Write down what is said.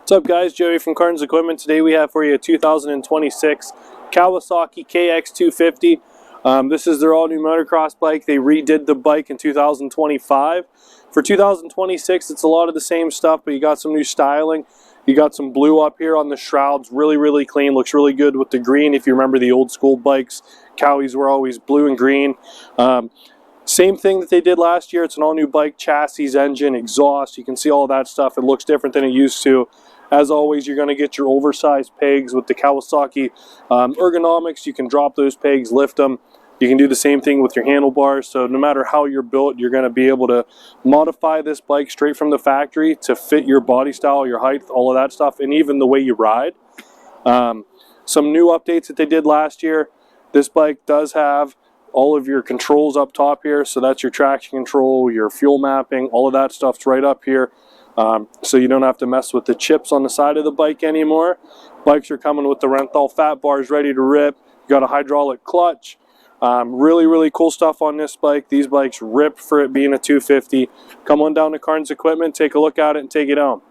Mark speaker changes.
Speaker 1: What's up guys, Joey from Carns Equipment. Today we have for you a 2026 Kawasaki KX 250. This is their all new motocross bike. They redid the bike in 2025. For 2026 it's a lot of the same stuff, but you got some new styling. You got some blue up here on the shrouds, really clean, looks really good with the green. If you remember the old school bikes, Cowies were always blue and green. Same thing that they did last year. It's an all new bike, chassis, engine, exhaust. You can see all that stuff. It looks different than it used to. As always, you're going to get your oversized pegs with the Kawasaki ergonomics. You can drop those pegs, lift them. You can do the same thing with your handlebars. So no matter how you're built, you're going to be able to modify this bike straight from the factory to fit your body style, your height, all of that stuff, and even the way you ride. Some new updates that they did last year. This bike does have all of your controls up top here. So that's your traction control, your fuel mapping, all of that stuff's right up here. So you don't have to mess with the chips on the side of the bike anymore. Bikes are coming with the Renthal fat bars ready to rip. You got a hydraulic clutch. Really cool stuff on this bike. These bikes rip for it being a 250. Come on down to Carns Equipment, take a look at it, and take it home.